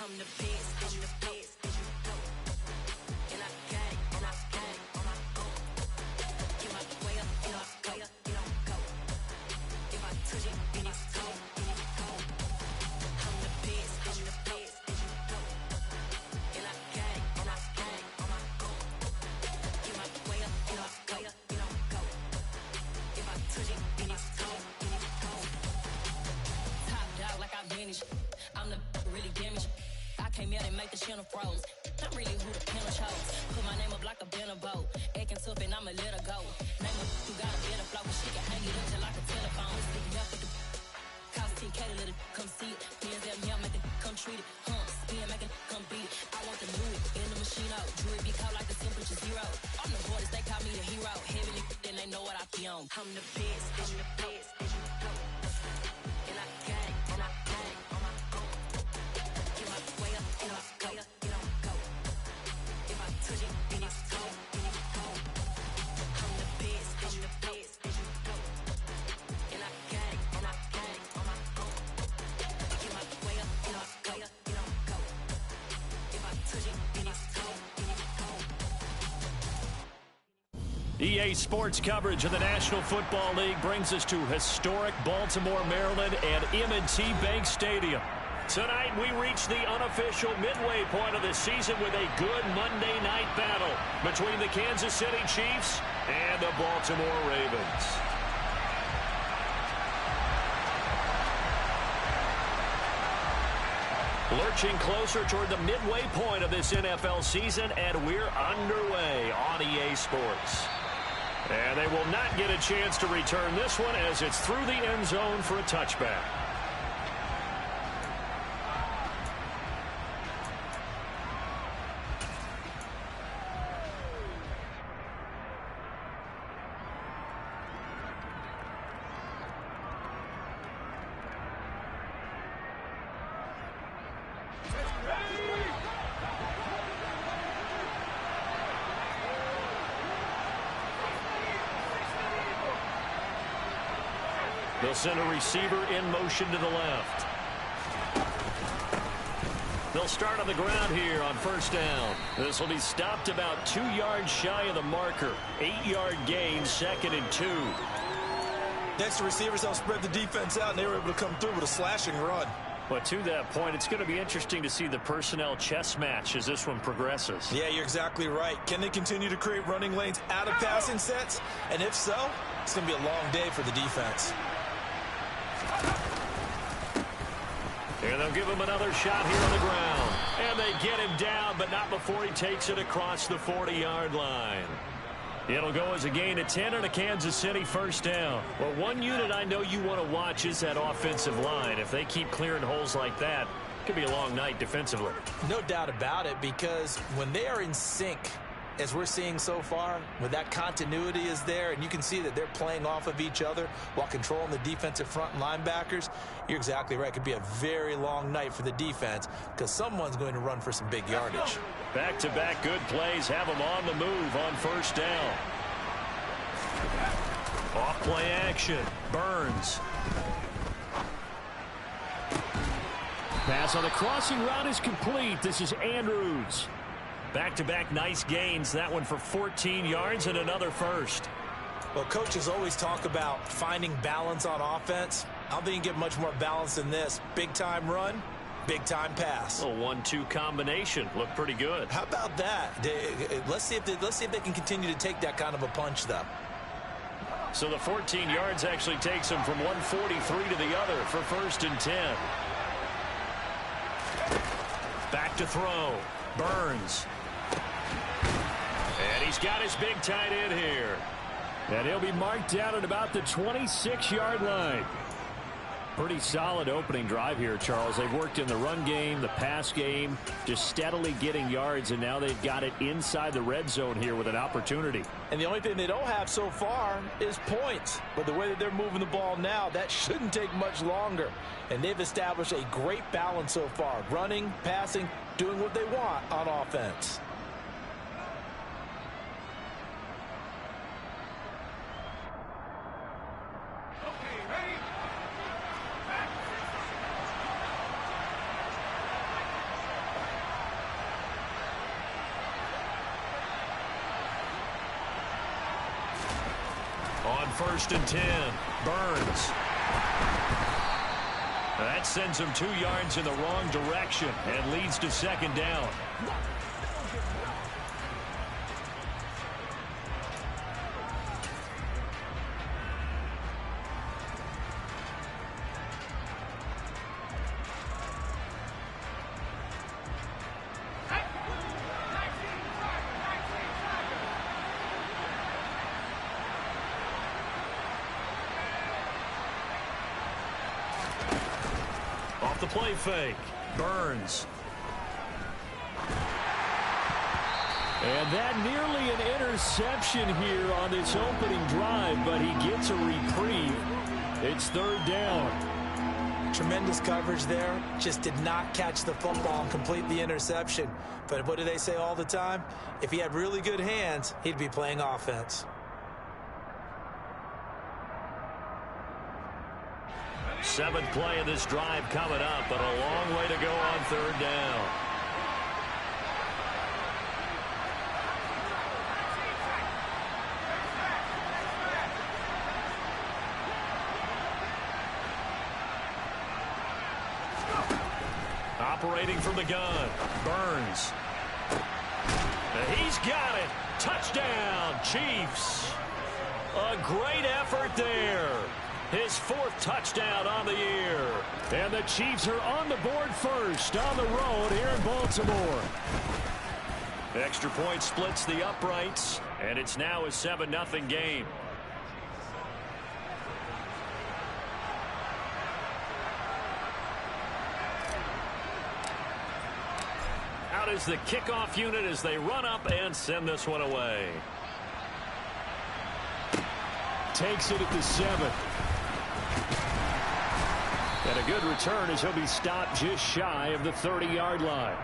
I'm the best, I'm the best, and you know. And I gang on my own. Get my way up, you know, go, you don't go. If I touch it, then it's cold, then it's cold. I'm the best, and you know. And I gang on my own. Get my way up, you know, go, you don't go. If I touch it, then it's cold, then it's cold. Top dog like I vanished. I'm the really damaged. I came out and make the channel froze. I'm really who the panel chose. Put my name up like a banner boat. Acting tough and I'ma let her go. Name her who got a better flow. She can hang it up till like a telephone. Sticking up with the cost 10K to let it come see it. Hands at me, I make it come treat it. Spin, make it come beat it. I want the new in the machine out. Jewelry be caught like the temperature zero. I'm the boys, they call me the hero. Heavily, then they know what I be on. I'm the best, I'm the best, and you know. And I gang on my own. Get my way up, you know, go, you don't go. If I touch it, then it's cold, then it's cold. I'm the best, and you know. And I gang on my own. Get my way up, you know, go, you don't go. If I touch it, then it's cold, then it's cold. EA Sports coverage of the National Football League brings us to historic Baltimore, Maryland and M&T Bank Stadium. Tonight we reach the unofficial midway point of the season with a good Monday night battle between the Kansas City Chiefs and the Baltimore Ravens. Lurching closer toward the midway point of this NFL season, and we're underway on EA Sports. And they will not get a chance to return this one as it's through the end zone for a touchback. They'll send a receiver in motion to the left. They'll start on the ground here on first down. This will be stopped about 2 yards shy of the marker. 8-yard gain, 2nd and 2. Next, the receivers help spread the defense out, and they were able to come through with a slashing run. But to that point, it's going to be interesting to see the personnel chess match as this one progresses. Yeah, you're exactly right. Can they continue to create running lanes out of passing sets? And if so, it's going to be a long day for the defense. And they'll give him another shot here on the ground. And they get him down, but not before he takes it across the 40-yard line. It'll go as a gain of 10 and a Kansas City first down. Well, one unit I know you want to watch is that offensive line. If they keep clearing holes like that, it could be a long night defensively. No doubt about it, because when they are in sync, as we're seeing so far, when that continuity is there, and you can see that they're playing off of each other while controlling the defensive front and linebackers, you're exactly right. It could be a very long night for the defense because someone's going to run for some big yardage. Back-to-back good plays have them on the move on first down. Off-play action. Burns. Pass on the crossing route is complete. This is Andrews. Back-to-back nice gains. That one for 14 yards and another first. Well, coaches always talk about finding balance on offense. I don't think you get much more balance than this. Big-time run, big-time pass. A 1-2 combination. Looked pretty good. How about that? Let's see if they can continue to take that kind of a punch, though. So the 14 yards actually takes them from 143 to the other for 1st and 10. Back to throw. Burns. And he's got his big tight end here. And he'll be marked down at about the 26-yard line. Pretty solid opening drive here, Charles. They've worked in the run game, the pass game, just steadily getting yards, and now they've got it inside the red zone here with an opportunity. And the only thing they don't have so far is points. But the way that they're moving the ball now, that shouldn't take much longer. And they've established a great balance so far. Running, passing, doing what they want on offense. On 1st and 10, Burns. That sends him 2 yards in the wrong direction and leads to 2nd down. Off the play fake, Burns. And that nearly an interception here on this opening drive, but he gets a reprieve. It's 3rd down. Tremendous coverage there. Just did not catch the football and complete the interception. But what do they say all the time? If he had really good hands, he'd be playing offense. 7th play of this drive coming up, but a long way to go on 3rd down. Operating from the gun, Burns. He's got it. Touchdown, Chiefs. A great effort there. His 4th touchdown on the year. And the Chiefs are on the board first on the road here in Baltimore. Extra point splits the uprights, and it's now a 7-0 game. Out is the kickoff unit as they run up and send this one away. Takes it at the 7. And a good return as he'll be stopped just shy of the 30-yard line.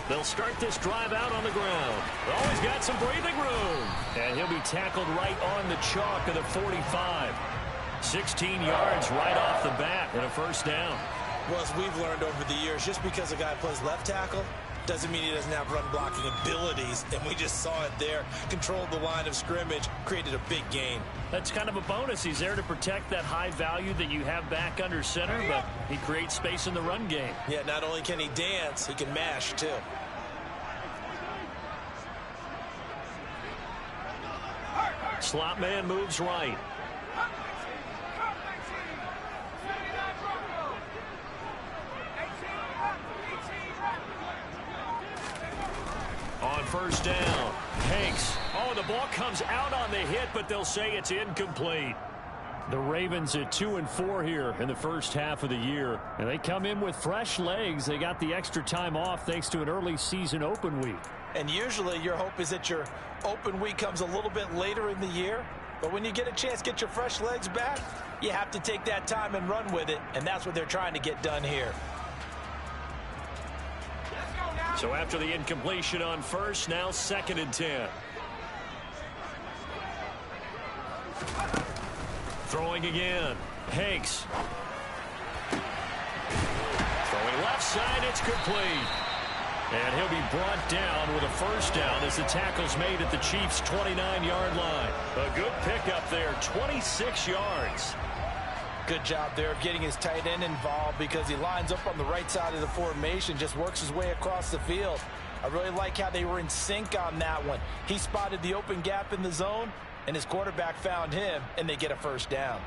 They'll start this drive out on the ground. Always got some breathing room. And he'll be tackled right on the chalk of the 45. 16 yards right off the bat and a 1st down. Well, as we've learned over the years, just because a guy plays left tackle doesn't mean he doesn't have run blocking abilities. And we just saw it there. Controlled the line of scrimmage, created a big gain. That's kind of a bonus. He's there to protect that high value that you have back under center, but he creates space in the run game. Yeah, not only can he dance, he can mash too. Slot man moves right. On 1st down, Hanks. Oh, the ball comes out on the hit, but they'll say it's incomplete. The Ravens at 2-4 here in the first half of the year. And they come in with fresh legs. They got the extra time off thanks to an early season open week. And usually your hope is that your open week comes a little bit later in the year. But when you get a chance to get your fresh legs back, you have to take that time and run with it. And that's what they're trying to get done here. So after the incompletion on 1st, now 2nd and 10. Throwing again. Hanks. Throwing left side, it's complete. And he'll be brought down with a 1st down as the tackle's made at the Chiefs' 29-yard line. A good pickup there, 26 yards. Good job there of getting his tight end involved because he lines up on the right side of the formation, just works his way across the field. I really like how they were in sync on that one. He spotted the open gap in the zone, and his quarterback found him, and they get a 1st down.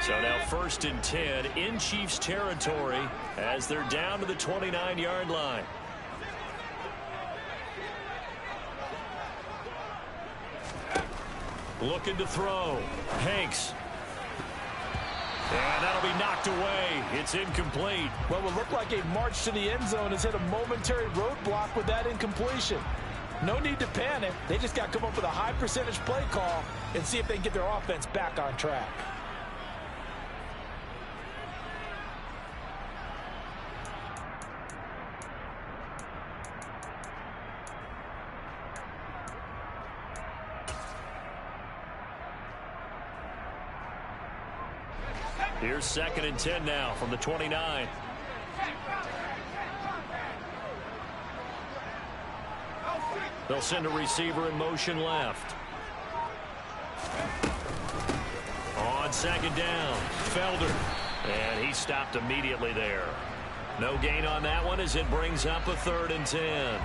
So now 1st and 10 in Chiefs territory as they're down to the 29-yard line. Looking to throw. Hanks. And that'll be knocked away. It's incomplete. What would look like a march to the end zone has hit a momentary roadblock with that incompletion. No need to panic. They just got to come up with a high percentage play call and see if they can get their offense back on track. Here's 2nd and 10 now from the 29. They'll send a receiver in motion left. On 2nd down, Felder. And he stopped immediately there. No gain on that one as it brings up a 3rd and 10.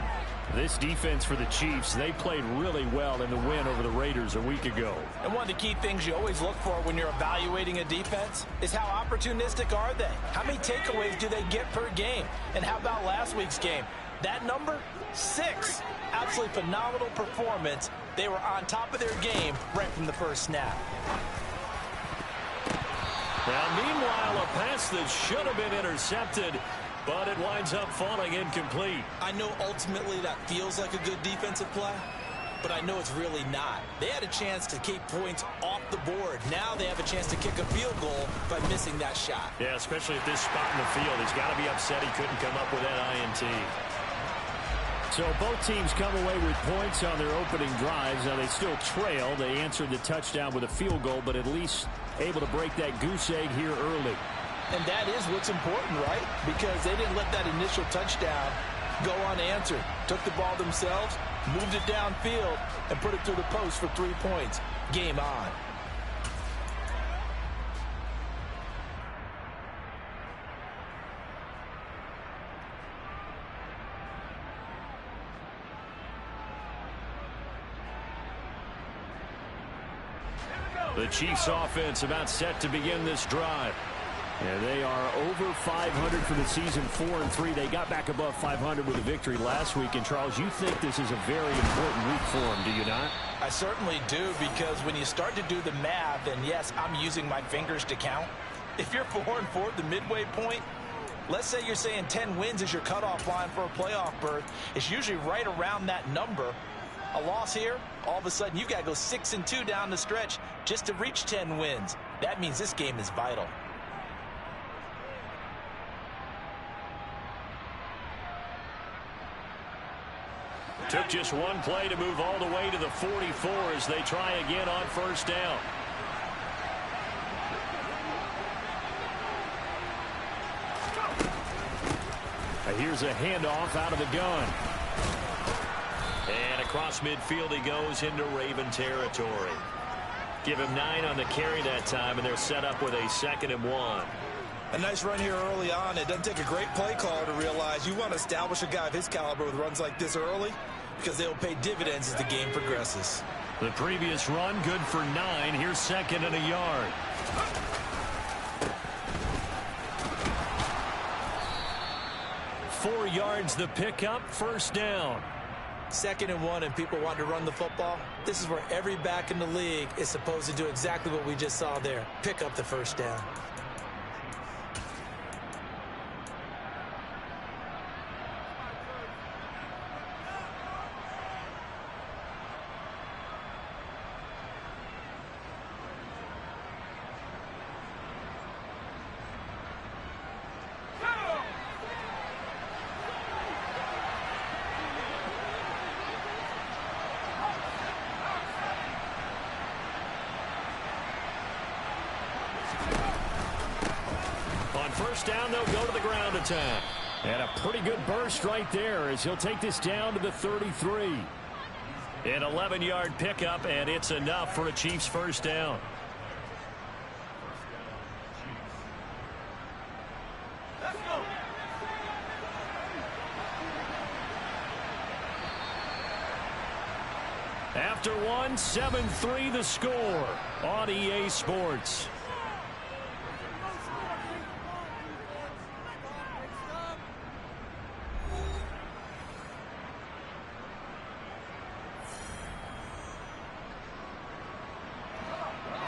This defense for the Chiefs, they played really well in the win over the Raiders a week ago. And one of the key things you always look for when you're evaluating a defense is how opportunistic are they? How many takeaways do they get per game? And how about last week's game? That number, 6. Absolutely phenomenal performance. They were on top of their game right from the first snap. Now, meanwhile, a pass that should have been intercepted, but it winds up falling incomplete. I know ultimately that feels like a good defensive play, but I know it's really not. They had a chance to keep points off the board. Now they have a chance to kick a field goal by missing that shot. Yeah, especially at this spot in the field. He's got to be upset he couldn't come up with that INT. So both teams come away with points on their opening drives. Now they still trail. They answered the touchdown with a field goal, but at least able to break that goose egg here early. And that is what's important, right? Because they didn't let that initial touchdown go unanswered. Took the ball themselves, moved it downfield, and put it through the post for 3 points. Game on. The Chiefs offense about set to begin this drive. And they are over 500 for the season, 4-3. They got back above 500 with a victory last week. And, Charles, you think this is a very important week for them, do you not? I certainly do, because when you start to do the math, and yes, I'm using my fingers to count. If you're 4-4 at the midway point, let's say you're saying 10 wins is your cutoff line for a playoff berth. It's usually right around that number. A loss here, all of a sudden you've got to go 6-2 down the stretch just to reach 10 wins. That means this game is vital. Took just one play to move all the way to the 44 as they try again on 1st down. Here's a handoff out of the gun. And across midfield he goes into Raven territory. Give him 9 on the carry that time, and they're set up with a 2nd and 1. A nice run here early on. It doesn't take a great play caller to realize you want to establish a guy of his caliber with runs like this early, because they'll pay dividends as the game progresses. The previous run good for 9. Here's 2nd and a yard. Four yards the pickup, 1st down. 2nd and 1, and people want to run the football. This is where every back in the league is supposed to do exactly what we just saw there. Pick up the 1st down. On 1st down, they'll go to the ground attack. And a pretty good burst right there as he'll take this down to the 33. An 11-yard pickup, and it's enough for a Chiefs 1st down. After one, 7-3 the score on EA Sports.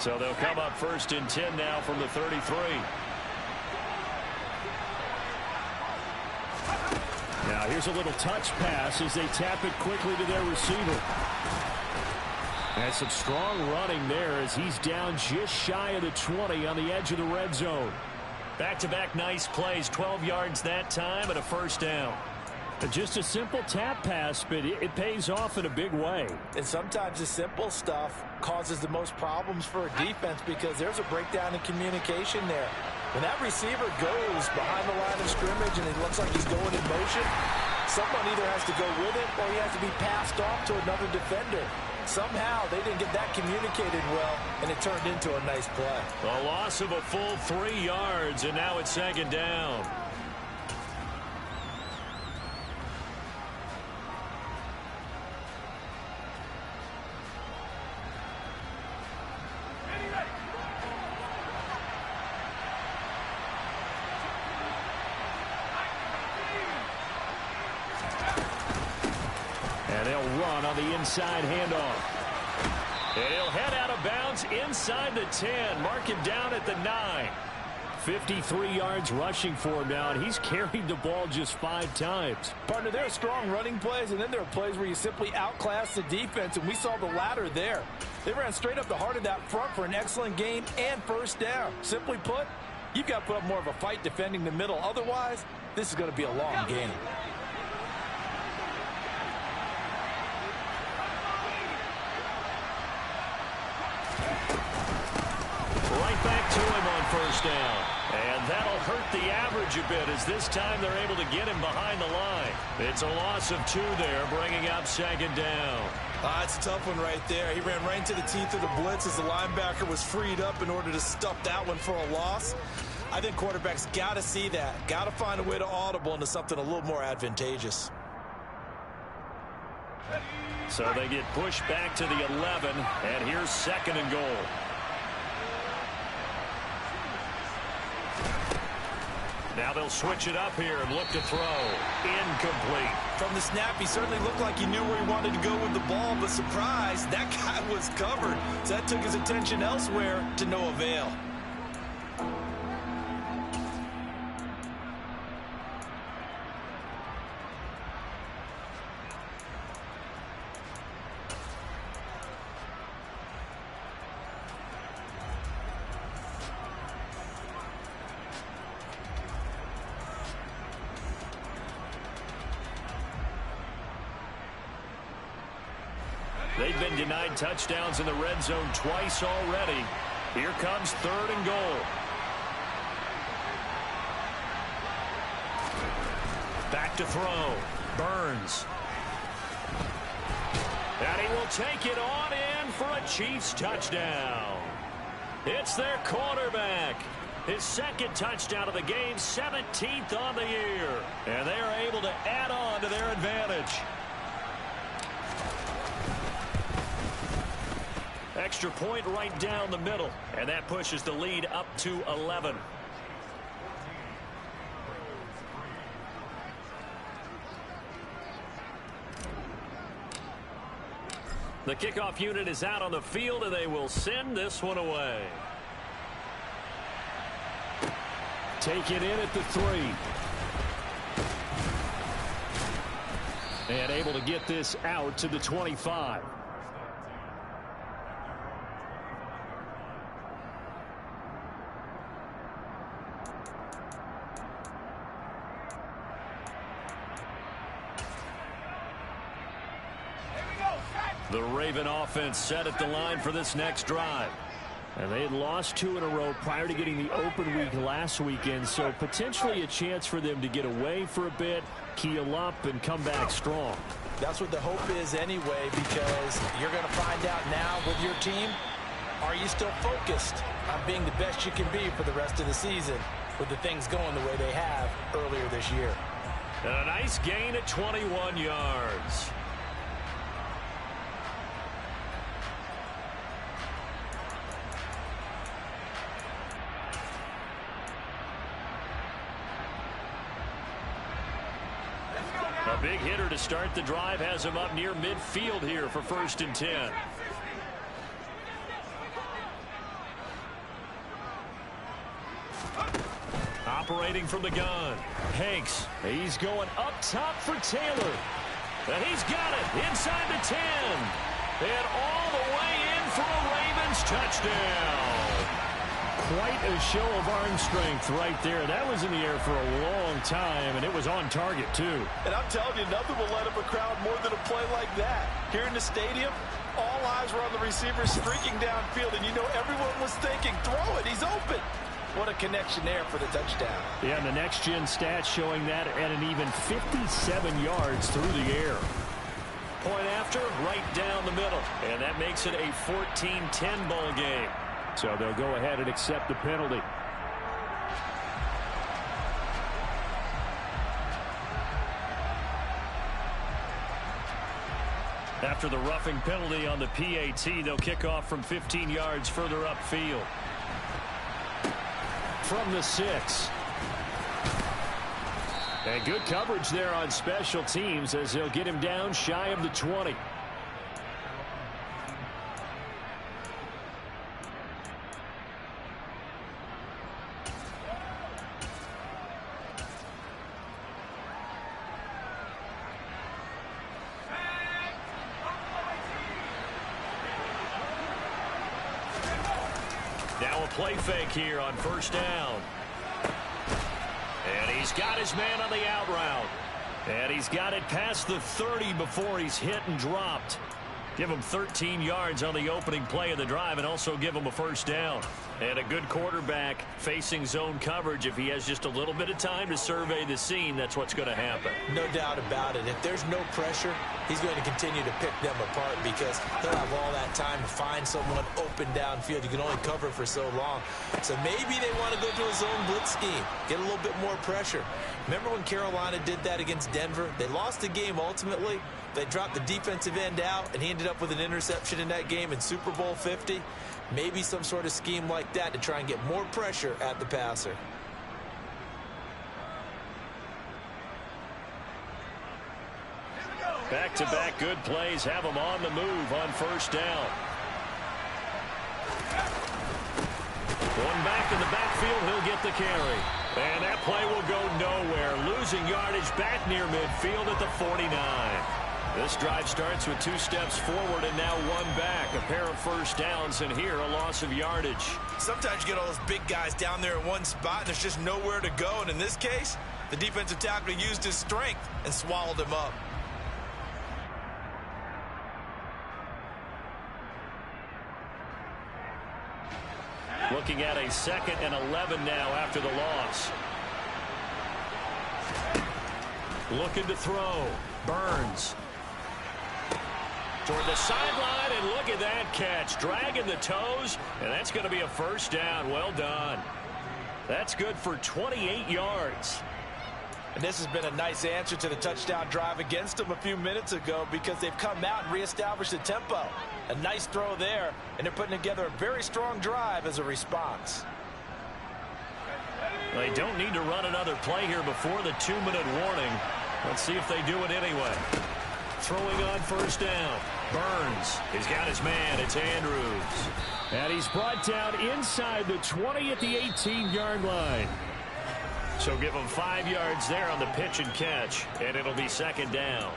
So they'll come up 1st and 10 now from the 33. Now here's a little touch pass as they tap it quickly to their receiver. And some strong running there as he's down just shy of the 20 on the edge of the red zone. Back-to-back nice plays, 12 yards that time and a 1st down. Just a simple tap pass, but it pays off in a big way. And sometimes the simple stuff causes the most problems for a defense because there's a breakdown in communication there. When that receiver goes behind the line of scrimmage and it looks like he's going in motion, someone either has to go with it or he has to be passed off to another defender. Somehow they didn't get that communicated well, and it turned into a nice play. A loss of a full 3 yards, and now it's 2nd down. And they'll run on the inside handoff. And he'll head out of bounds inside the 10. Mark him down at the 9. 53 yards rushing for him now, and he's carried the ball just 5 times. Partner, there are strong running plays, and then there are plays where you simply outclass the defense, and we saw the latter there. They ran straight up the heart of that front for an excellent game and 1st down. Simply put, you've got to put up more of a fight defending the middle. Otherwise, this is going to be a long game. Right back to him on 1st down. And that'll hurt the average a bit as this time they're able to get him behind the line. It's a loss of 2 there, bringing up 2nd down. It's a tough one right there. He ran right into the teeth of the blitz as the linebacker was freed up in order to stuff that one for a loss. I think quarterbacks got to see that. Got to find a way to audible into something a little more advantageous. So they get pushed back to the 11, and here's 2nd and goal. Now they'll switch it up here and look to throw. Incomplete. From the snap, he certainly looked like he knew where he wanted to go with the ball, but surprise, that guy was covered. So that took his attention elsewhere to no avail. They've been denied touchdowns in the red zone twice already. Here comes 3rd and goal. Back to throw. Burns. And he will take it on in for a Chiefs touchdown. It's their quarterback. His 2nd touchdown of the game, 17th on the year. And they are able to add on to their advantage. Extra point right down the middle, and that pushes the lead up to 11. The kickoff unit is out on the field, and they will send this one away. Take it in at the 3. And able to get this out to the 25. The Raven offense set at the line for this next drive. And they had lost 2 in a row prior to getting the open week last weekend, so potentially a chance for them to get away for a bit, keel up, and come back strong. That's what the hope is anyway, because you're going to find out now with your team, are you still focused on being the best you can be for the rest of the season with the things going the way they have earlier this year? And a nice gain at 21 yards. A big hitter to start the drive has him up near midfield here for 1st and 10. operating from the gun. Hanks, he's going up top for Taylor. And he's got it inside the 10. And all the way in for a Ravens touchdown. Quite a show of arm strength right there. That was in the air for a long time, and it was on target, too. And I'm telling you, nothing will let up a crowd more than a play like that. Here in the stadium, all eyes were on the receiver streaking downfield, and you know everyone was thinking, throw it, he's open. What a connection there for the touchdown. Yeah, and the next-gen stats showing that at an even 57 yards through the air. Point after, right down the middle. And that makes it a 14-10 ball game. So they'll go ahead and accept the penalty. After the roughing penalty on the PAT, they'll kick off from 15 yards further upfield. From the 6. And good coverage there on special teams as they'll get him down shy of the 20. Now a play fake here on first down. And he's got his man on the out route. And he's got it past the 30 before he's hit and dropped. Give him 13 yards on the opening play of the drive and also give him a first down. And a good quarterback facing zone coverage. If he has just a little bit of time to survey the scene, that's what's going to happen. No doubt about it. If there's no pressure, he's going to continue to pick them apart because he'll have all that time to find someone open downfield. You can only cover for so long. So maybe they want to go to a zone blitz scheme, get a little bit more pressure. Remember when Carolina did that against Denver? They lost the game ultimately. They dropped the defensive end out, and he ended up with an interception in that game in Super Bowl 50. Maybe some sort of scheme like that to try and get more pressure at the passer. Back-to-back good plays have him on the move on first down. One back in the backfield, he'll get the carry. And that play will go nowhere. Losing yardage back near midfield at the 49. This drive starts with 2 steps forward and now 1 back. A pair of first downs, and here a loss of yardage. Sometimes you get all those big guys down there in one spot, and there's just nowhere to go. And in this case, the defensive tackle used his strength and swallowed him up. Looking at a 2nd and 11 now after the loss. Looking to throw. Burns. Toward the sideline, and look at that catch. Dragging the toes, and that's going to be a first down. Well done. That's good for 28 yards. And this has been a nice answer to the touchdown drive against them a few minutes ago because they've come out and reestablished the tempo. A nice throw there, and they're putting together a very strong drive as a response. They don't need to run another play here before the 2-minute warning. Let's see if they do it anyway. Throwing on first down. Burns. He's got his man. It's Andrews. And he's brought down inside the 20 at the 18-yard line. So give him 5 yards there on the pitch and catch, and it'll be 2nd down.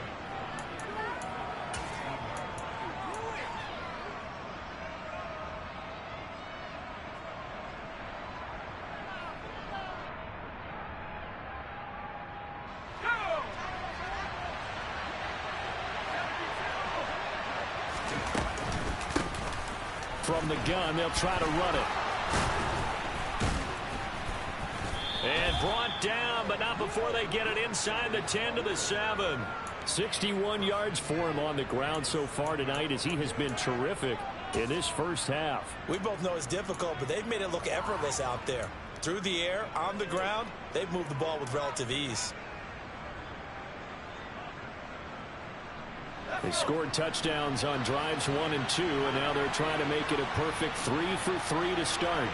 From the gun, they'll try to run it. And brought down, but not before they get it inside the 10 to the 7. 61 yards for him on the ground so far tonight as he has been terrific in this first half. We both know it's difficult, but they've made it look effortless out there. Through the air, on the ground, they've moved the ball with relative ease. They scored touchdowns on drives 1 and 2, and now they're trying to make it a perfect 3 for 3 to start.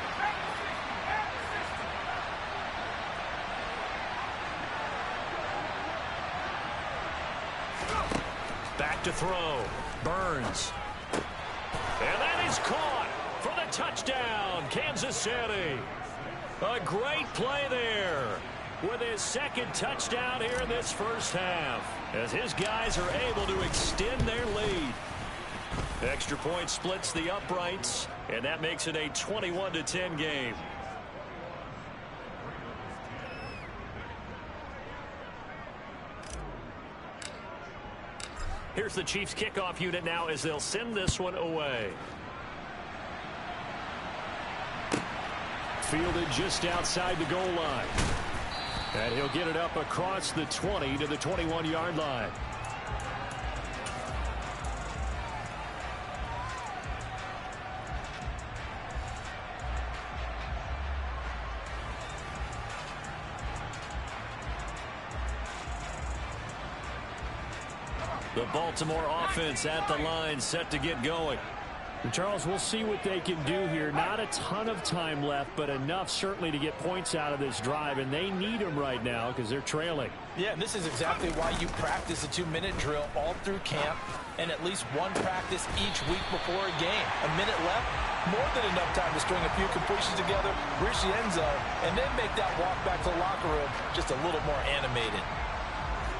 Back to throw. Burns. And that is caught for the touchdown, Kansas City. A great play there with his second touchdown here in this first half, as his guys are able to extend their lead. Extra point splits the uprights, and that makes it a 21-10 game. Here's the Chiefs kickoff unit now as they'll send this one away. Fielded just outside the goal line. And he'll get it up across the 20 to the 21-yard line. The Baltimore offense at the line, set to get going. And Charles, we'll see what they can do here. Not a ton of time left, but enough certainly to get points out of this drive, and they need them right now because they're trailing. Yeah, and this is exactly why you practice a 2-minute drill all through camp and at least one practice each week before a game. A minute left, more than enough time to string a few completions together, reach the end zone, and then make that walk back to the locker room just a little more animated.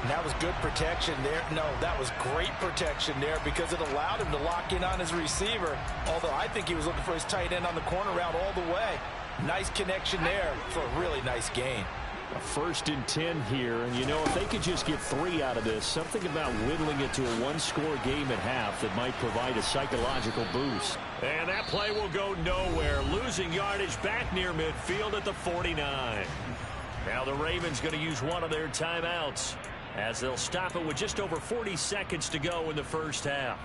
And that was good protection there. No, that was great protection there because it allowed him to lock in on his receiver, although I think he was looking for his tight end on the corner route all the way. Nice connection there for a really nice gain. A 1st and 10 here, and you know, if they could just get 3 out of this, something about whittling it to a one-score game at half that might provide a psychological boost. And that play will go nowhere, losing yardage back near midfield at the 49. Now the Ravens going to use one of their timeouts, as they'll stop it with just over 40 seconds to go in the first half.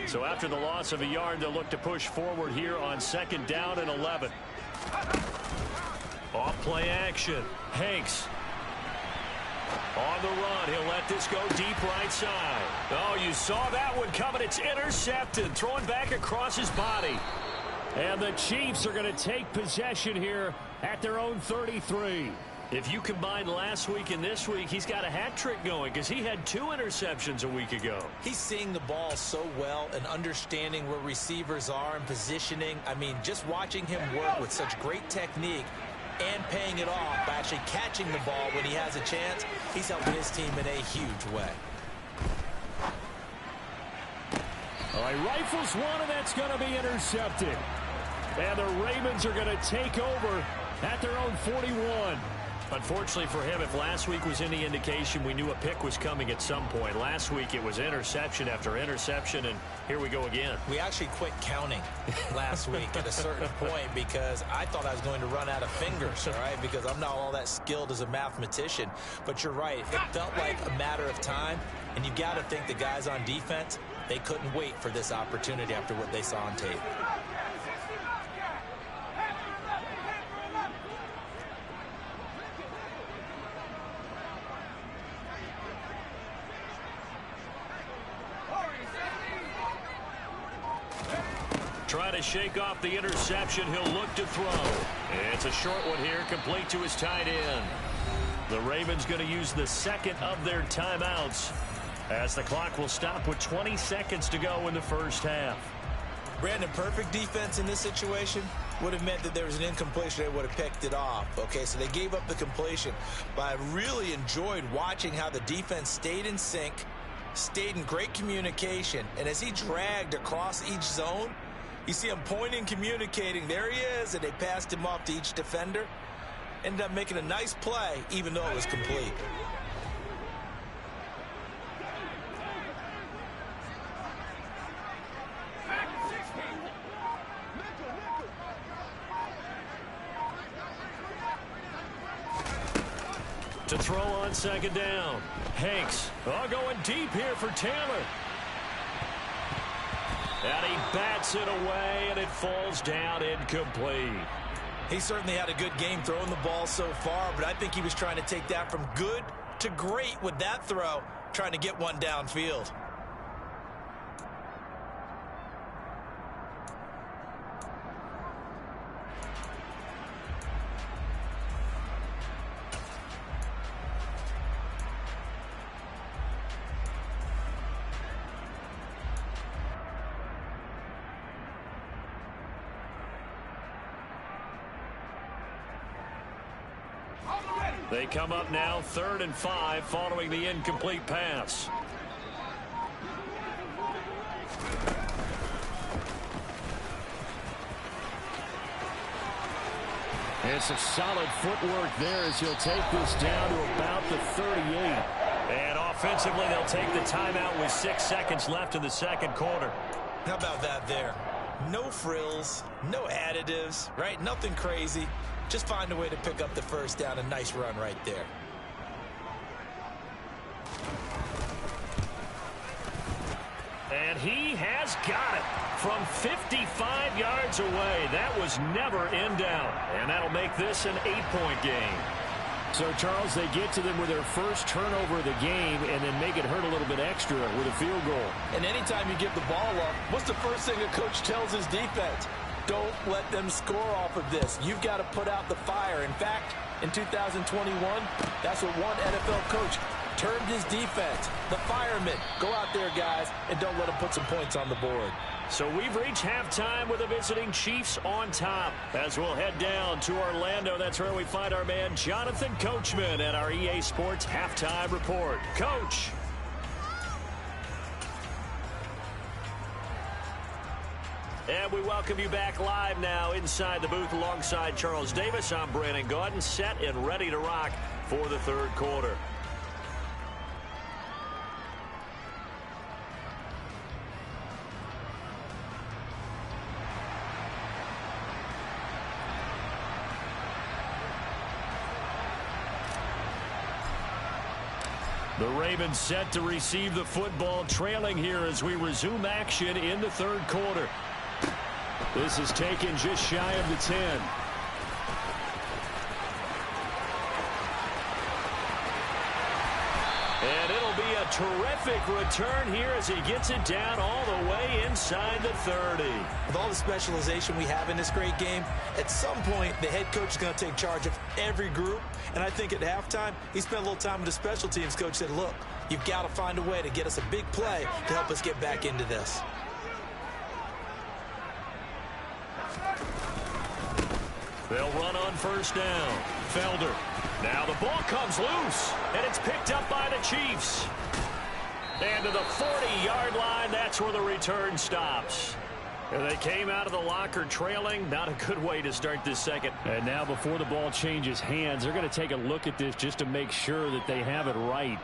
So after the loss of a yard, they'll look to push forward here on 2nd down and 11. Off play action. Hanks on the run. He'll let this go deep right side. Oh, you saw that one coming. It's intercepted. Throwing back across his body. And the Chiefs are going to take possession here at their own 33. If you combine last week and this week, he's got a hat trick going because he had 2 interceptions a week ago. He's seeing the ball so well and understanding where receivers are and positioning. I mean, just watching him work with such great technique and paying it off by actually catching the ball when he has a chance, he's helping his team in a huge way. All right, rifles one, and that's going to be intercepted. And the Ravens are going to take over at their own 41. Unfortunately for him, if last week was any indication, we knew a pick was coming at some point. Last week it was interception after interception, and here we go again. We actually quit counting last week at a certain point because I thought I was going to run out of fingers, all right, because I'm not all that skilled as a mathematician. But you're right. It felt like a matter of time, and you got to think the guys on defense, they couldn't wait for this opportunity after what they saw on tape. Trying to shake off the interception. He'll look to throw. It's a short one here, complete to his tight end. The Ravens going to use the 2nd of their timeouts as the clock will stop with 20 seconds to go in the first half. Brandon, perfect defense in this situation would have meant that there was an incompletion. They would have picked it off. Okay, so they gave up the completion. But I really enjoyed watching how the defense stayed in sync, stayed in great communication, and as he dragged across each zone, you see him pointing, communicating. There he is, and they passed him off to each defender. Ended up making a nice play, even though it was complete. To throw on 2nd down. Hanks going deep here for Taylor. And he bats it away, and it falls down incomplete. He certainly had a good game throwing the ball so far, but I think he was trying to take that from good to great with that throw, trying to get one downfield. They come up now 3rd and 5 following the incomplete pass. And some solid footwork there as he'll take this down to about the 38. And offensively, they'll take the timeout with 6 seconds left in the second quarter. How about that there? No frills, no additives, right? Nothing crazy. Just find a way to pick up the first down. A nice run right there. And he has got it from 55 yards away. That was never in doubt. And that'll make this an 8-point game. So, Charles, they get to them with their first turnover of the game and then make it hurt a little bit extra with a field goal. And anytime you give the ball up, what's the first thing a coach tells his defense? Don't let them score off of this. You've got to put out the fire. In fact, in 2021, that's what one NFL coach termed his defense. The firemen. Go out there, guys, and don't let them put some points on the board. So we've reached halftime with the visiting Chiefs on top. As we'll head down to Orlando, that's where we find our man Jonathan Coachman at our EA Sports Halftime Report. Coach. And we welcome you back live now inside the booth alongside Charles Davis. I'm Brandon Gaudin, set and ready to rock for the third quarter. The Ravens set to receive the football, trailing here as we resume action in the third quarter. This is taken just shy of the 10. And it'll be a terrific return here as he gets it down all the way inside the 30. With all the specialization we have in this great game, at some point the head coach is going to take charge of every group. And I think at halftime, he spent a little time with the special teams coach, said, look, you've got to find a way to get us a big play to help us get back into this. They'll run on first down. Felder. Now the ball comes loose, and it's picked up by the Chiefs. And to the 40-yard line, that's where the return stops. And they came out of the locker trailing. Not a good way to start this second. And now before the ball changes hands, they're going to take a look at this just to make sure that they have it right.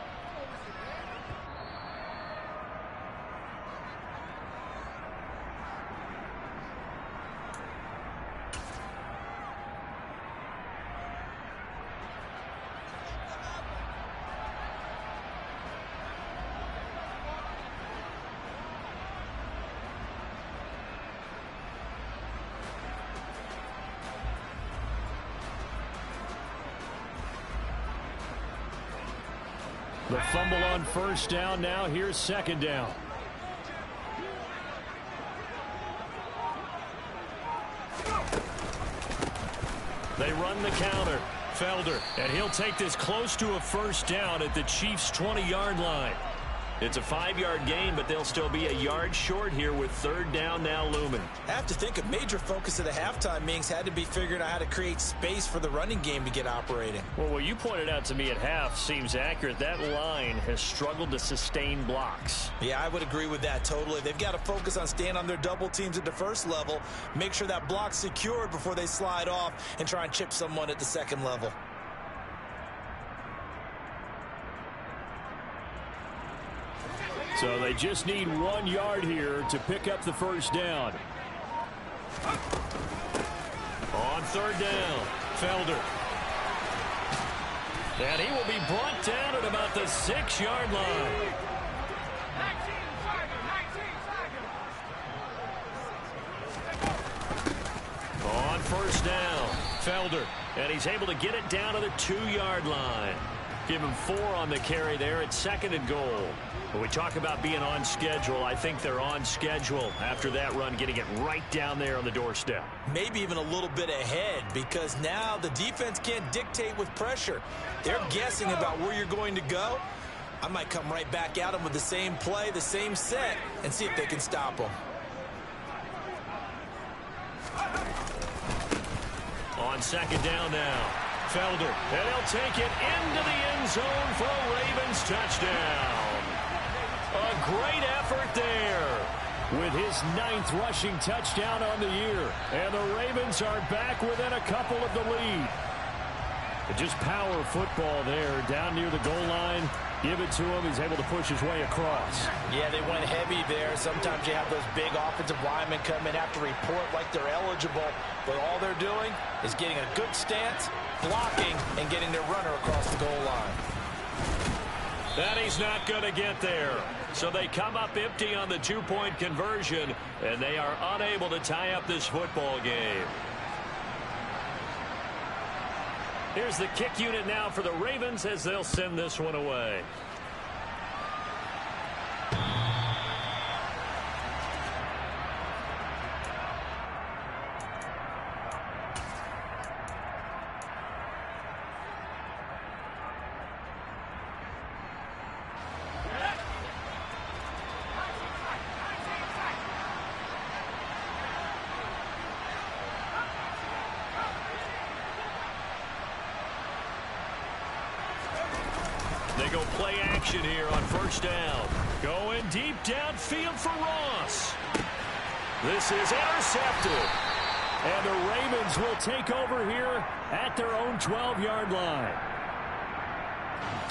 The fumble on first down. Now here's second down. They run the counter. Felder, and he'll take this close to a first down at the Chiefs' 20-yard line. It's a 5-yard gain, but they'll still be a yard short here with third down now looming. I have to think a major focus of the halftime meetings had to be figuring out how to create space for the running game to get operating. Well, what you pointed out to me at half seems accurate. That line has struggled to sustain blocks. Yeah, I would agree with that totally. They've got to focus on staying on their double teams at the first level, make sure that block's secured before they slide off and try and chip someone at the second level. So they just need 1 yard here to pick up the first down. On third down, Felder. And he will be brought down at about the 6-yard line. On first down, Felder. And he's able to get it down to the 2-yard line. Give him 4 on the carry there at 2nd and goal. When we talk about being on schedule, I think they're on schedule after that run, getting it right down there on the doorstep. Maybe even a little bit ahead, because now the defense can't dictate with pressure. They're guessing about where you're going to go. I might come right back at them with the same play, the same set, and see if they can stop them. On second down now, Felder. And he'll take it into the end zone for a Ravens touchdown. A great effort there. With his 9th rushing touchdown on the year. And the Ravens are back within a couple of the lead. Just power football there down near the goal line. Give it to him. He's able to push his way across. Yeah, they went heavy there. Sometimes you have those big offensive linemen come in, have to report like they're eligible. But all they're doing is getting a good stance, blocking, and getting their runner across the goal line. And he's not going to get there. So they come up empty on the 2-point conversion, and they are unable to tie up this football game. Here's the kick unit now for the Ravens as they'll send this one away. They go play action here on first down. Going deep downfield for Ross. This is intercepted. And the Ravens will take over here at their own 12-yard line.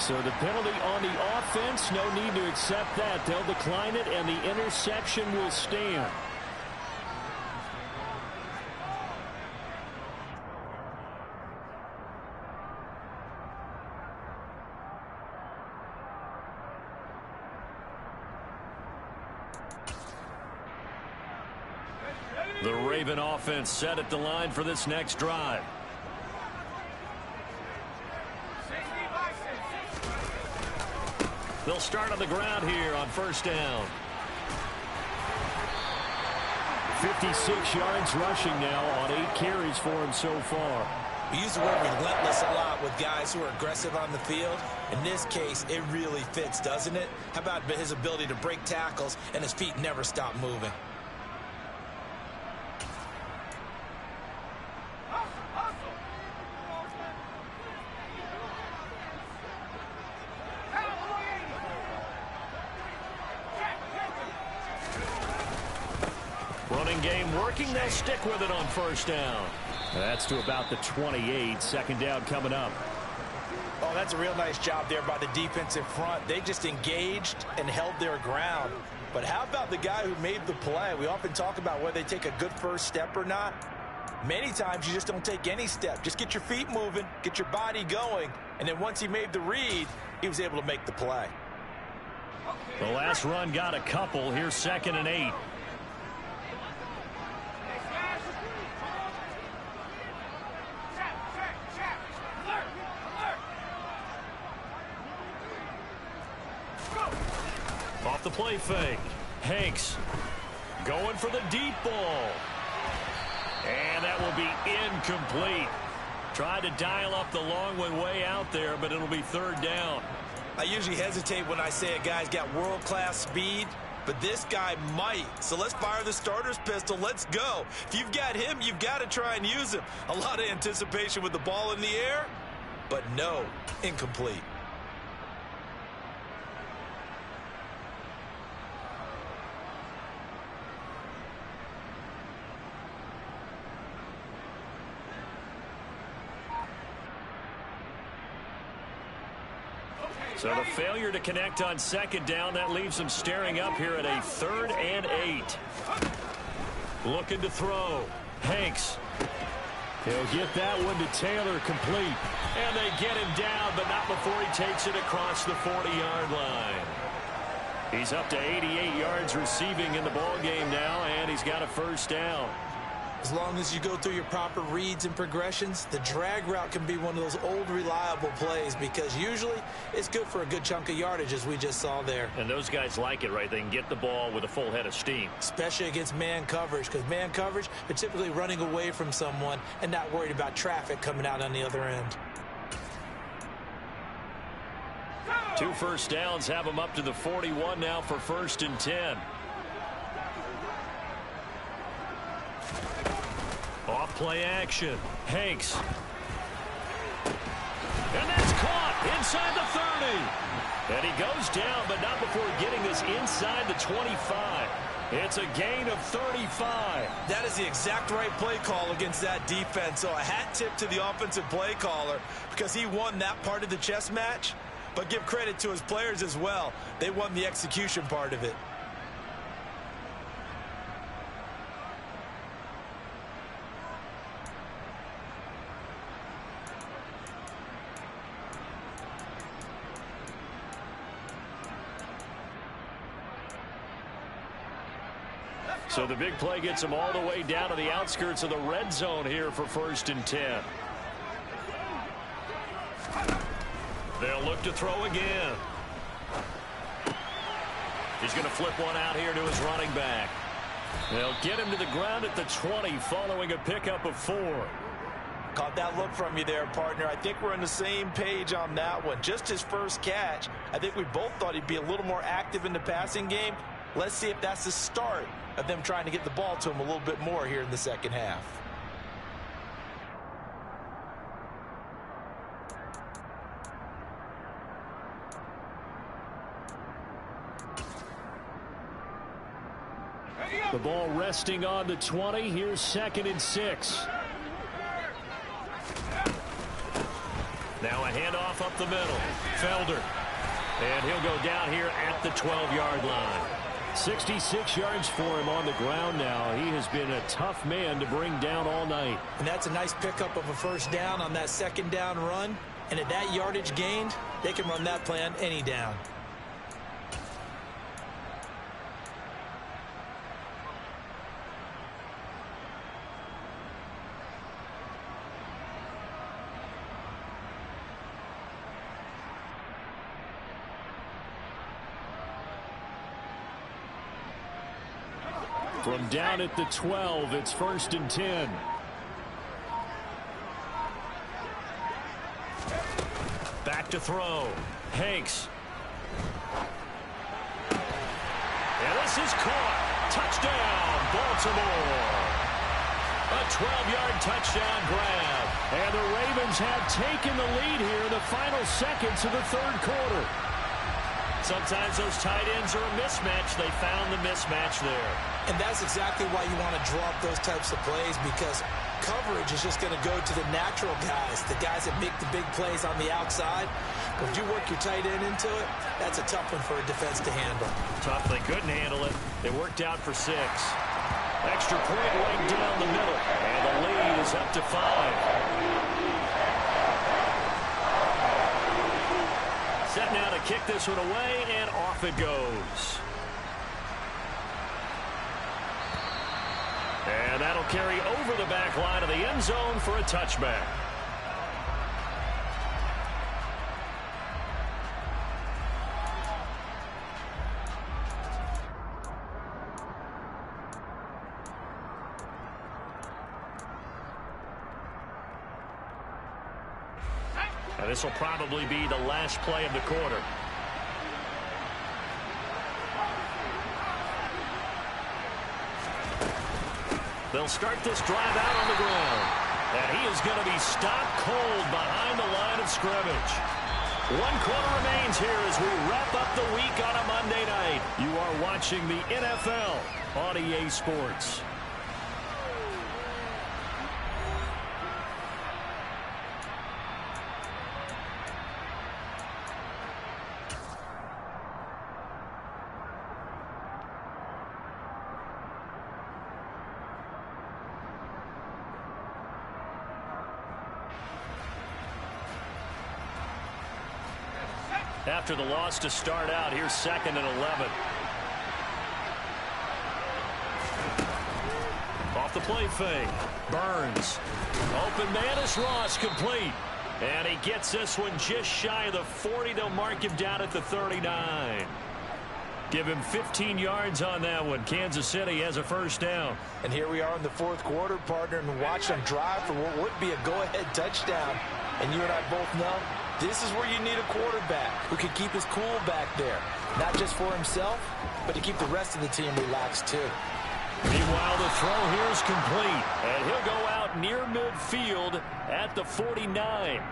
So the penalty on the offense, no need to accept that. They'll decline it, and the interception will stand. The Raven offense set at the line for this next drive. They'll start on the ground here on first down. 56 yards rushing now on 8 carries for him so far. We use the word relentless a lot with guys who are aggressive on the field. In this case, it really fits, doesn't it? How about his ability to break tackles and his feet never stop moving? Running game working. They'll stick with it on first down. That's to about the 28. Second down coming up. Oh, that's a real nice job there by the defensive front. They just engaged and held their ground. But how about the guy who made the play? We often talk about whether they take a good first step or not. Many times you just don't take any step. Just get your feet moving, get your body going, and then once he made the read, he was able to make the play. The last run got a couple. Here's 2nd and 8. Off the play fake. Hanks going for the deep ball. And that will be incomplete. Tried to dial up the long one way out there, but it'll be 3rd down. I usually hesitate when I say a guy's got world-class speed, but this guy might. So let's fire the starter's pistol. Let's go. If you've got him, you've got to try and use him. A lot of anticipation with the ball in the air, but no, incomplete. So the failure to connect on 2nd down, that leaves them staring up here at a 3rd and 8. Looking to throw. Hanks. He'll get that one to Taylor, complete. And they get him down, but not before he takes it across the 40-yard line. He's up to 88 yards receiving in the ballgame now, and he's got a first down. As long as you go through your proper reads and progressions, the drag route can be one of those old reliable plays because usually it's good for a good chunk of yardage, as we just saw there. And those guys like it, right? They can get the ball with a full head of steam. Especially against man coverage, because man coverage, they're typically running away from someone and not worried about traffic coming out on the other end. 2 first downs have them up to the 41 now for 1st and 10. Off play action. Hanks. inside the 30. And he goes down, but not before getting this inside the 25. It's a gain of 35. That is the exact right play call against that defense. So a hat tip to the offensive play caller because he won that part of the chess match. But give credit to his players as well. They won the execution part of it. So the big play gets him all the way down to the outskirts of the red zone here for 1st and 10. They'll look to throw again. He's going to flip one out here to his running back. They'll get him to the ground at the 20 following a pickup of 4. Caught that look from you there, partner. I think we're on the same page on that one. Just his first catch. I think we both thought he'd be a little more active in the passing game. Let's see if that's the start of them trying to get the ball to him a little bit more here in the second half. The ball resting on the 20. Here's 2nd and 6. Now a handoff up the middle. Felder. And he'll go down here at the 12-yard line. 66 yards for him on the ground now. He has been a tough man to bring down all night. And that's a nice pickup of a first down on that second down run. And at that yardage gained, they can run that play on any down. From down at the 12, it's 1st and 10. Back to throw. Hanks. And this is caught. Touchdown, Baltimore. A 12-yard touchdown grab. And the Ravens have taken the lead here in the final seconds of the 3rd quarter. Sometimes those tight ends are a mismatch. They found the mismatch there. And that's exactly why you want to draw up those types of plays, because coverage is just going to go to the natural guys, the guys that make the big plays on the outside. But if you work your tight end into it, that's a tough one for a defense to handle. Tough. They couldn't handle it. It worked out for 6. Extra point right down the middle. And the lead is up to 5. Set now to kick this one away, and off it goes. And that'll carry over the back line of the end zone for a touchback. And this will probably be the last play of the quarter. They'll start this drive out on the ground. And he is going to be stopped cold behind the line of scrimmage. 1 quarter remains here as we wrap up the week on a Monday night. You are watching the NFL on EA Sports. After the loss to start out, here's 2nd and 11. Off the play fake. Burns. Open man is Ross, complete. And he gets this one just shy of the 40. They'll mark him down at the 39. Give him 15 yards on that one. Kansas City has a first down. And here we are in the 4th quarter, partner, and watch them drive for what would be a go-ahead touchdown. And you and I both know this is where you need a quarterback who can keep his cool back there. Not just for himself, but to keep the rest of the team relaxed too. Meanwhile, the throw here is complete. And he'll go out near midfield at the 49.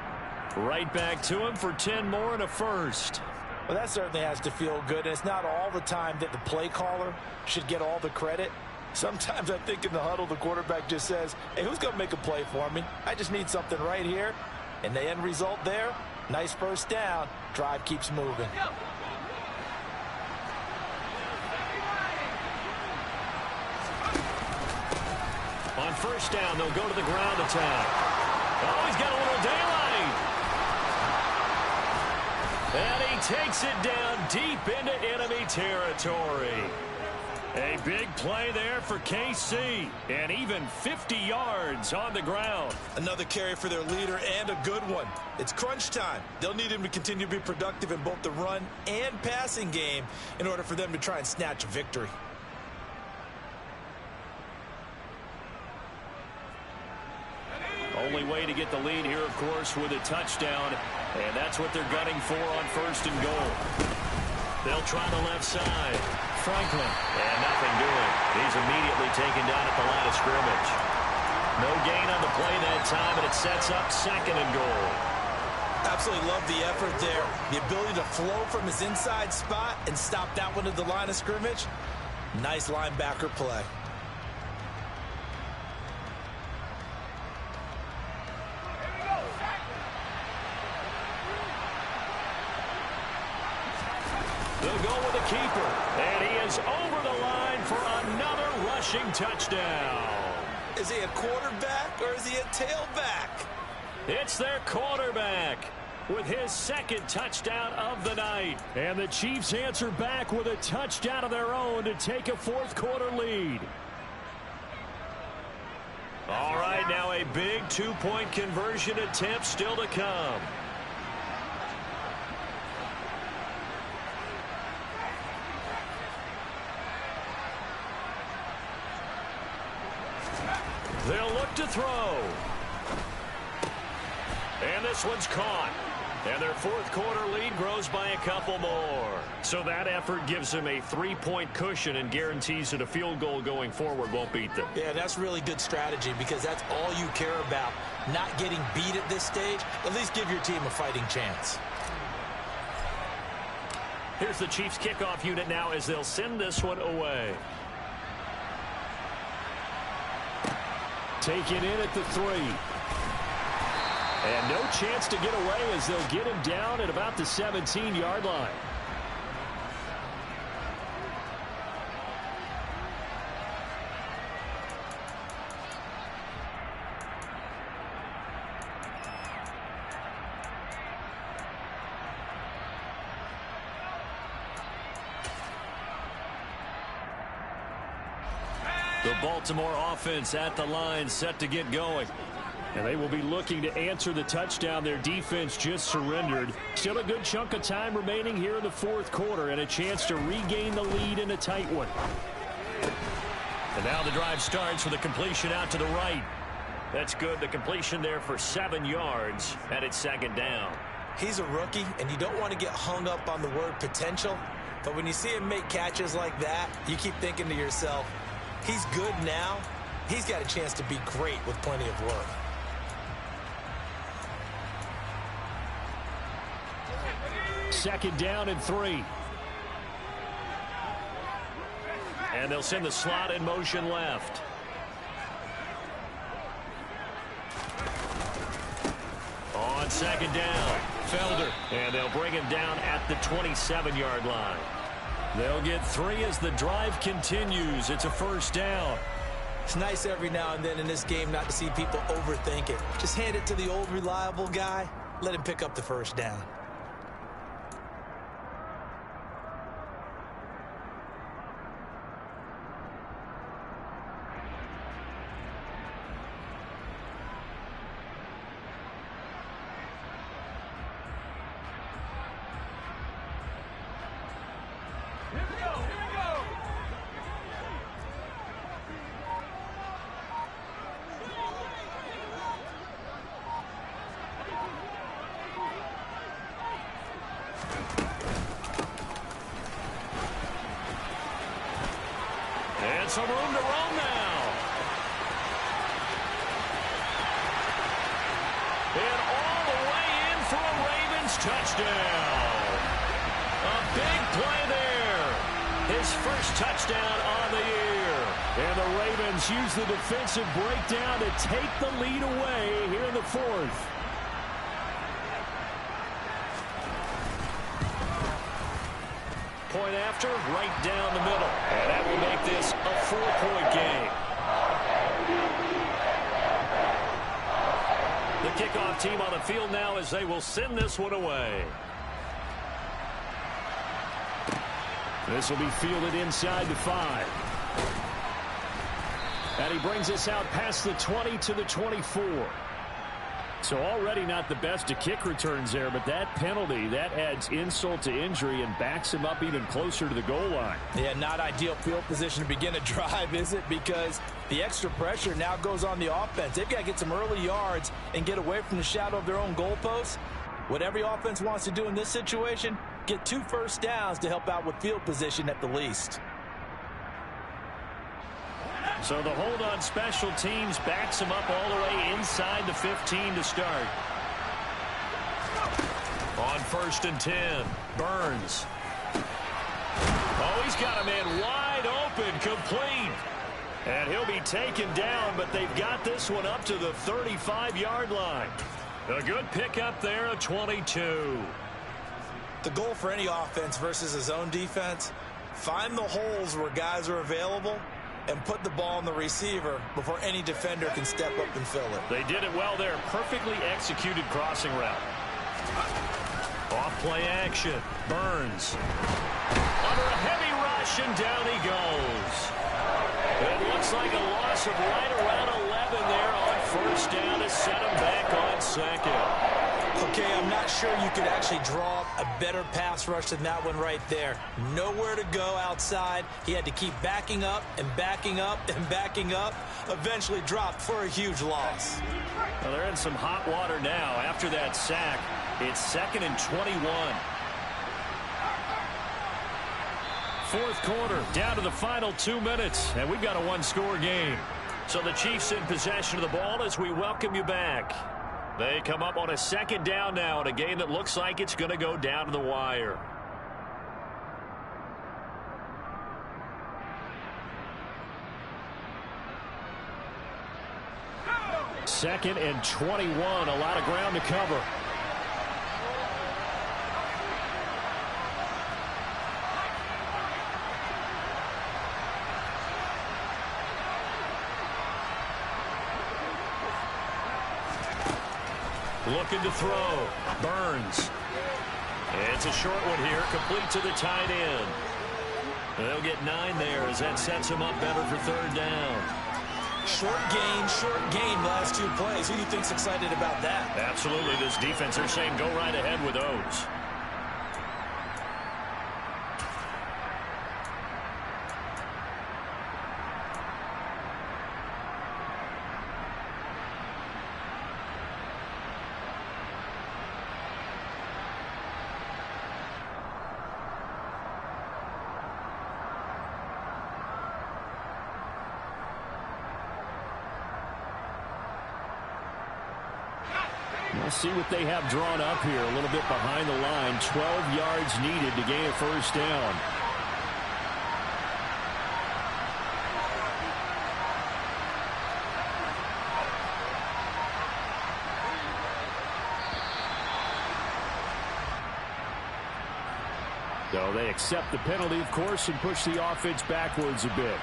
Right back to him for 10 more and a first. Well, that certainly has to feel good, and it's not all the time that the play caller should get all the credit. Sometimes I think in the huddle, the quarterback just says, hey, who's going to make a play for me? I just need something right here. And the end result there, nice first down. Drive keeps moving. On first down, they'll go to the ground attack. Oh, he's got a little daylight. And he takes it down deep into enemy territory. A big play there for KC, and even 50 yards on the ground. Another carry for their leader, and a good one. It's crunch time. They'll need him to continue to be productive in both the run and passing game in order for them to try and snatch a victory. Only way to get the lead here, of course, with a touchdown, and that's what they're gunning for on first and goal. They'll try the left side. Franklin. And nothing doing. He's immediately taken down at the line of scrimmage. No gain on the play that time, and it sets up second and goal. Absolutely love the effort there. The ability to flow from his inside spot and stop that one at the line of scrimmage. Nice linebacker play. They'll go with a keeper, and he is over the line for another rushing touchdown. Is he a quarterback or is he a tailback? It's their quarterback with his second touchdown of the night. And the Chiefs answer back with a touchdown of their own to take a fourth quarter lead. All right, now a big two-point conversion attempt still to come. They'll look to throw. And this one's caught. And their fourth quarter lead grows by a couple more. So that effort gives them a 3-point cushion and guarantees that a field goal going forward won't beat them. Yeah, that's really good strategy because that's all you care about. Not getting beat at this stage. At least give your team a fighting chance. Here's the Chiefs kickoff unit now as they'll send this one away. Taken in at the 3. And no chance to get away as they'll get him down at about the 17-yard line. The Baltimore offense at the line set to get going. And they will be looking to answer the touchdown their defense just surrendered. Still a good chunk of time remaining here in the fourth quarter and a chance to regain the lead in a tight one. And now the drive starts with a completion out to the right. That's good. The completion there for 7 yards, and it's second down. He's a rookie, and you don't want to get hung up on the word potential. But when you see him make catches like that, you keep thinking to yourself, he's good now. He's got a chance to be great with plenty of work. Second down and 3. And they'll send the slot in motion left. On second down, Felder. And they'll bring him down at the 27-yard line. They'll get 3 as the drive continues. It's a first down. It's nice every now and then in this game not to see people overthink it. Just hand it to the old reliable guy. Let him pick up the first down. And some room to roam now. And all the way in touchdown. A big play there. His first touchdown on the year. And the Ravens use the defensive breakdown to take the lead away here in the fourth. Point after, right down the middle. And that will make this a 4-point game. The kickoff team on the field now as they will send this one away. This will be fielded inside the 5. And he brings us out past the 20 to the 24. So already not the best of kick returns there, but that penalty, that adds insult to injury and backs him up even closer to the goal line. Yeah, not ideal field position to begin a drive, is it? Because the extra pressure now goes on the offense. They've got to get some early yards and get away from the shadow of their own goalposts. What every offense wants to do in this situation, get 2 first downs to help out with field position at the least. So the hold on special teams backs him up all the way inside the 15 to start. On 1st and 10, Burns. Oh, he's got a man wide open, complete. And he'll be taken down, but they've got this one up to the 35-yard line. A good pickup there, a 22. The goal for any offense versus a zone defense, find the holes where guys are available and put the ball on the receiver before any defender can step up and fill it. They did it well there. Perfectly executed crossing route. Off play action. Burns. Under a heavy rush, and down he goes. It looks like a loss of right around 11 there on 1st down to set him back on 2nd. Okay, I'm not sure you could actually draw up a better pass rush than that one right there. Nowhere to go outside. He had to keep backing up and backing up and backing up. Eventually dropped for a huge loss. Well, they're in some hot water now. After that sack, it's 2nd and 21. 4th quarter, down to the final 2 minutes, and we've got a 1-score game. So the Chiefs in possession of the ball as we welcome you back. They come up on a 2nd down now in a game that looks like it's going to go down to the wire. Second and 21, a lot of ground to cover. Looking to throw. Burns. It's a short one here, complete to the tight end. They'll get 9 there as that sets him up better for 3rd down. Short gain last 2 plays. Who do you think's excited about that? Absolutely. This defense, they're saying go right ahead with those. We'll see what they have drawn up here. A little bit behind the line. 12 yards needed to gain a 1st down. So they accept the penalty, of course, and push the offense backwards a bit.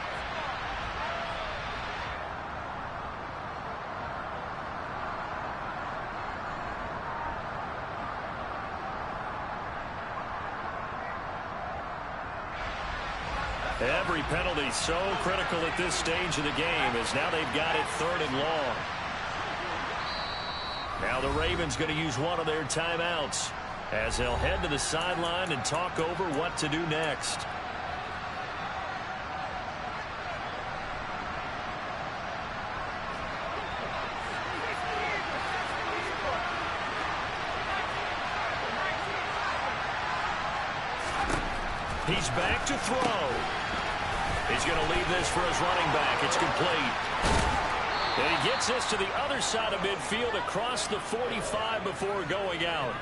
Every penalty so critical at this stage of the game as now they've got it 3rd and long. Now the Ravens going to use one of their timeouts as they'll head to the sideline and talk over what to do next. He's back to throw. He's going to leave this for his running back. It's complete. And he gets this to the other side of midfield across the 45 before going out.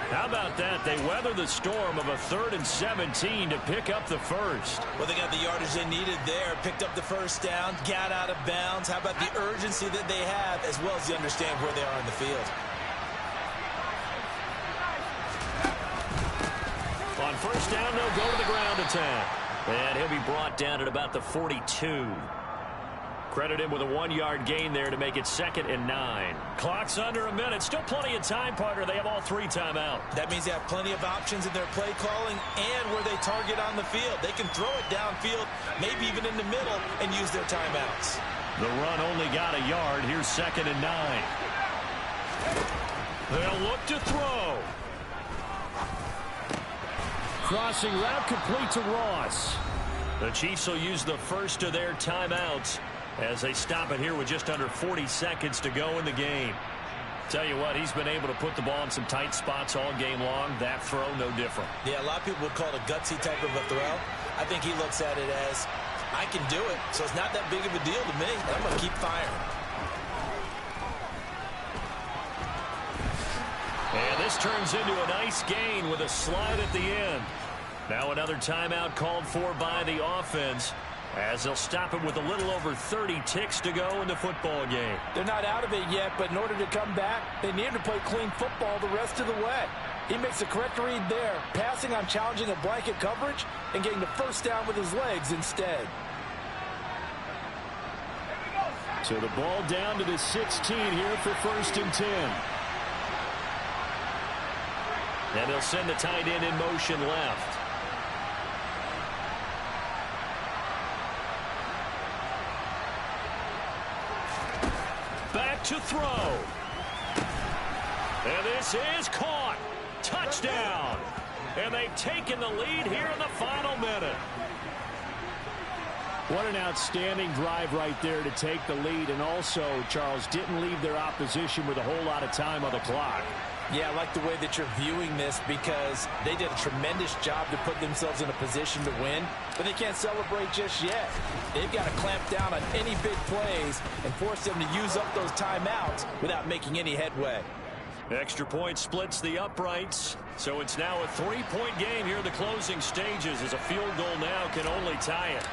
How about that? They weather the storm of a 3rd and 17 to pick up the first. Well, they got the yardage they needed there, picked up the first down, got out of bounds. How about the urgency that they have, as well as they understand where they are in the field? On first down, they'll go to the ground attack. And he'll be brought down at about the 42. Credit him with a 1-yard gain there to make it 2nd and 9. Clock's under a minute. Still plenty of time, partner. They have all 3 timeout. That means they have plenty of options in their play calling and where they target on the field. They can throw it downfield, maybe even in the middle, and use their timeouts. The run only got a yard. Here's 2nd and 9. They'll look to throw. Crossing route complete to Ross. The Chiefs will use the first of their timeouts as they stop it here with just under 40 seconds to go in the game. Tell you what, he's been able to put the ball in some tight spots all game long. That throw, no different. Yeah, a lot of people would call it a gutsy type of a throw. I think he looks at it as, I can do it, so it's not that big of a deal to me. I'm going to keep firing. And this turns into a nice gain with a slide at the end. Now another timeout called for by the offense, as they'll stop it with a little over 30 ticks to go in the football game. They're not out of it yet, but in order to come back, they need to play clean football the rest of the way. He makes the correct read there, passing on challenging a blanket coverage and getting the first down with his legs instead. So the ball down to the 16 here for 1st and 10. And they'll send the tight end in motion left. Back to throw. And this is caught. Touchdown. And they've taken the lead here in the final minute. What an outstanding drive right there to take the lead. And also, Charles, didn't leave their opposition with a whole lot of time on the clock. Yeah, I like the way that you're viewing this because they did a tremendous job to put themselves in a position to win, but they can't celebrate just yet. They've got to clamp down on any big plays and force them to use up those timeouts without making any headway. Extra point splits the uprights, so it's now a 3-point game here in the closing stages as a field goal now can only tie it.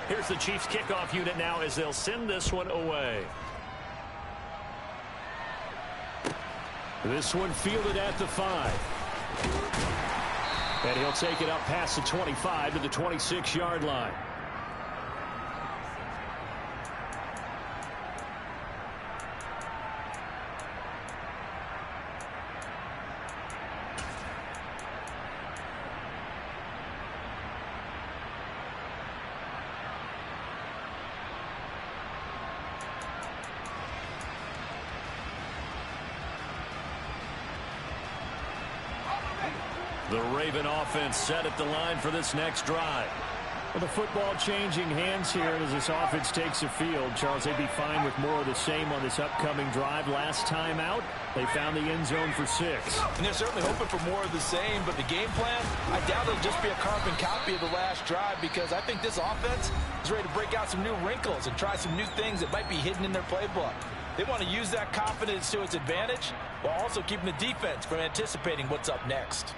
Here's the Chiefs kickoff unit now as they'll send this one away. This one fielded at the 5. And he'll take it up past the 25 to the 26-yard line. The Raven offense set at the line for this next drive. Well, the football changing hands here as this offense takes the field. Charles, they'd be fine with more of the same on this upcoming drive. Last time out, they found the end zone for 6. And they're certainly hoping for more of the same, but the game plan, I doubt it'll just be a carbon copy of the last drive because I think this offense is ready to break out some new wrinkles and try some new things that might be hidden in their playbook. They want to use that confidence to its advantage while also keeping the defense from anticipating what's up next.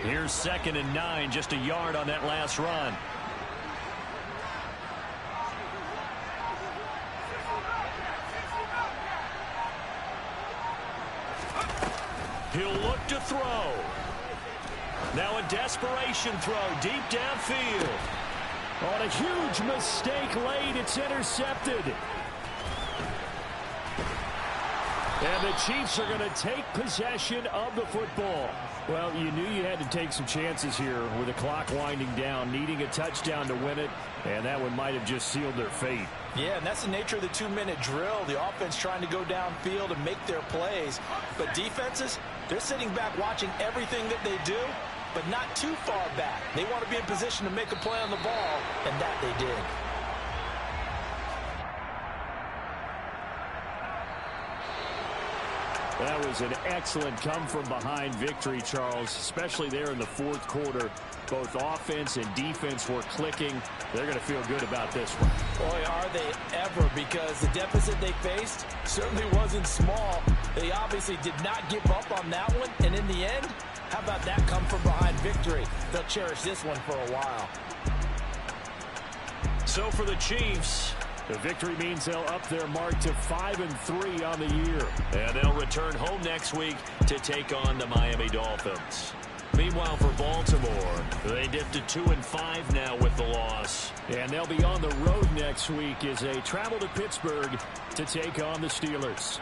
Here's 2nd and 9, just a yard on that last run. He'll look to throw. Now a desperation throw deep downfield. On a huge mistake late, it's intercepted. And the Chiefs are going to take possession of the football. Well, you knew you had to take some chances here with the clock winding down, needing a touchdown to win it, and that one might have just sealed their fate. Yeah, and that's the nature of the 2-minute drill. The offense trying to go downfield and make their plays. But defenses, they're sitting back watching everything that they do, but not too far back. They want to be in position to make a play on the ball, and that they did. That was an excellent come-from-behind victory, Charles, especially there in the fourth quarter. Both offense and defense were clicking. They're going to feel good about this one. Boy, are they ever, because the deficit they faced certainly wasn't small. They obviously did not give up on that one, and in the end, how about that come-from-behind victory? They'll cherish this one for a while. So for the Chiefs, the victory means they'll up their mark to 5-3 on the year. and they'll return home next week to take on the Miami Dolphins. Meanwhile, for Baltimore, they dipped to 2-5 now with the loss. And they'll be on the road next week as they travel to Pittsburgh to take on the Steelers.